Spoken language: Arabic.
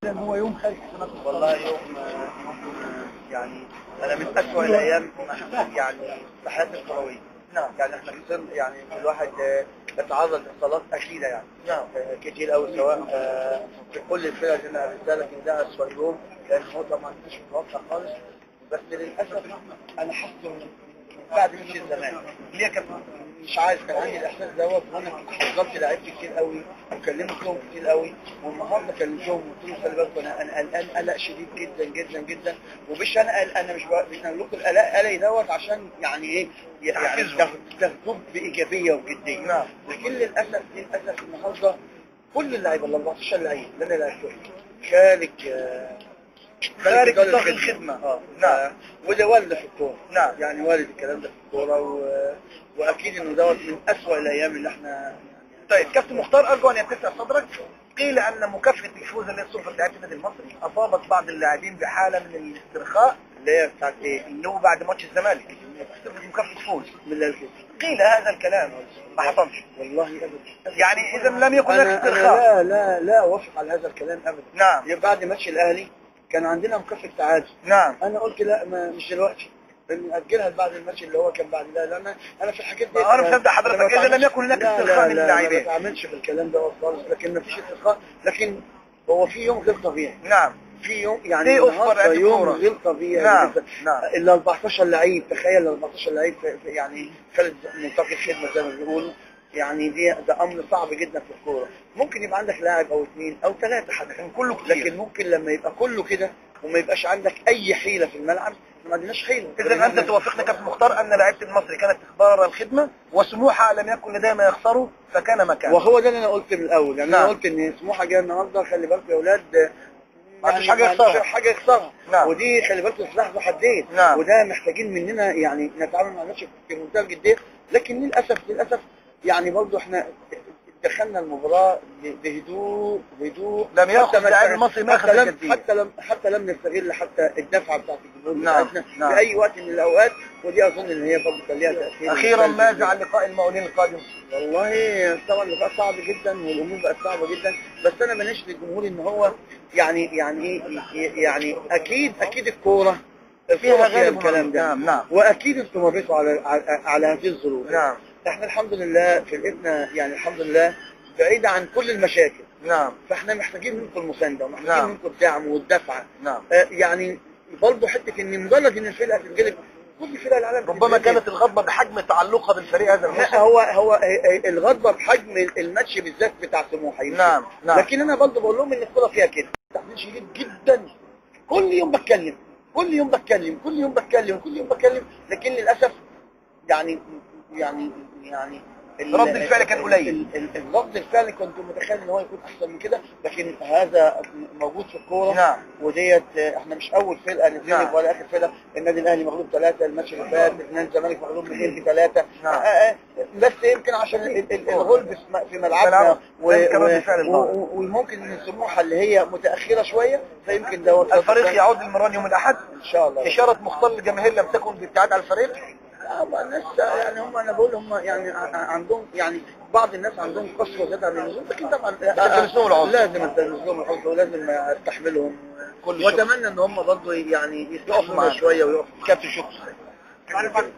هو يوم خارج حسابات والله يوم يعني انا من اسوأ الايام يعني في حياتي الكرويه. نعم. يعني احنا خسرنا، يعني الواحد اتعرض لاصابات اكيده يعني نعم. كتير قوي، سواء في كل الفرق اللي انا قابلتها، لكن ده اسوأ يوم لان هو طبعا مش متوقع خالص. بس للاسف انا حاسه من بعد مش الزمان ليه كان مش عارف، كان عندي الاحساس دوت، وانا حذرت لعبت كتير قوي وكلمتهم كتير قوي، والنهارده كلمتهم وقلت لهم خلي بالكم انا قلقان قلق شديد جدا جدا جدا. ومش انا قلق، انا مش هقول لكم القلق قلقي دوت عشان يعني ايه، يعني تاخدوه بايجابيه وجديه. نعم. لكن للاسف النهارده كل اللعيبه ال 14 لعيب اللي انا لعبتهم خارج نطاق الخدمة. نعم. وده والد في الكورة. نعم. يعني والد الكلام ده في الكورة واكيد انه دوت من اسوأ الايام اللي احنا. طيب كابتن مختار، ارجو ان يتسع صدرك. قيل ان مكافأة الفوز اللي صرفت لعيبة النادي المصري اصابت بعض اللاعبين بحالة من الاسترخاء اللي هي بتاعت ايه؟ اللي هو بعد ماتش الزمالك مكافأة الفوز. من الالفين. قيل هذا الكلام ما حصلش. والله ابدا. يعني اذا لم يكن هناك أنا استرخاء. لا اوافق على هذا الكلام ابدا. نعم. بعد ماتش الاهلي كان عندنا مكافأة تعادل. نعم. انا قلت لا، ما مش دلوقتي، نأجلها بعد الماتش اللي هو كان بعد ده، لان انا في الحاجات دي انا مصدق حضرتك اذا لم يكن هناك استرخاء من اللاعبين. ما بتعاملش بالكلام ده خالص، لكن ما فيش استرخاء. لكن هو في يوم غير طبيعي. نعم. في يوم يعني يوم غير طبيعي. نعم. نعم. ال 14 لعيب، تخيل ال 14 لعيب يعني خارج نطاق الخدمه زي ما بيقولوا. يعني ده امر صعب جدا في الكوره. ممكن يبقى عندك لاعب او اثنين او ثلاثه حتى كله كتير، لكن ممكن لما يبقى كله كده وما يبقاش عندك اي حيله في الملعب. ما عندناش حيله. اذا انت توافقنا كابتن مختار ان لعيبه المصري كانت تختار الخدمه وسموحه لم يكن لديها ما يخسروا فكان مكانه. وهو ده اللي انا قلت من الاول. يعني نعم. انا قلت ان سموحه جايه النهارده، خلي بالكم يا اولاد، ما عندوش حاجه يخسرها. نعم. ودي خلي بالكم سلاح ذو حدين. نعم. وده محتاجين مننا يعني نتعامل مع الناس في منتهى الجديه. لكن للاسف يعني برضه احنا دخلنا المباراه بهدوء لم ياخذ اللاعب المصري ما اخذ حتى لم نستغل حتى الدفعه بتاعت الجمهور. نعم. في اي وقت من الاوقات. ودي اظن ان هي برضه كان ليها تاثير. اخيرا ماذا عن لقاء المقاولين القادم؟ والله طبعا اللقاء صعب جدا والامور بقت صعبه جدا، بس انا بناشد الجمهور ان هو يعني اكيد الكوره فيها غالب الكلام ده. نعم. واكيد انتم مريتوا على هذه الظروف. نعم. احنا الحمد لله فرقتنا يعني الحمد لله بعيده عن كل المشاكل. نعم. فاحنا محتاجين منكم المسانده ومحتاجين نعم. منكم الدعم والدفعه. نام. يعني برضه حته ان مجرد ان الفرقه تتغلب، كل فرق العالم ربما كانت الغضبه بحجم تعلقها بالفريق هذا الموسم. هو الغضبه بحجم الماتش بالذات بتاع سموحه. نعم. لكن انا برضه بقول لهم ان الكوره فيها كده تحديد شديد جدا. كل يوم بتكلم، لكن للاسف يعني رد الفعل كان قليل. الرد الفعل كنت متخيل ان هو يكون احسن من كده، لكن هذا موجود في الكوره. نعم. وديت احنا مش اول فرقه نتغلب. نعم. ولا اخر فرقه. النادي الاهلي مغلوب 3 الماتش اللي فات، نادي الزمالك مغلوب 2-3. نعم. بس يمكن عشان الغلب في ملعبنا وممكن ان السموحه اللي هي متاخره شويه، فيمكن دوت الفريق يعود للمران يوم الاحد ان شاء الله. اشاره مختار للجماهير لم تكن بالابتعاد على الفريق. الناس يعني انا بقول هم يعني عندهم يعني بعض الناس عندهم قسوه زياده عن اللزوم، لكن طبعا لازم التلمس لهم العذر ولازم استحملهم كل شيء. واتمنى ان هم برضه يعني يقفوا شويه ويقفوا. كابتن شكرا.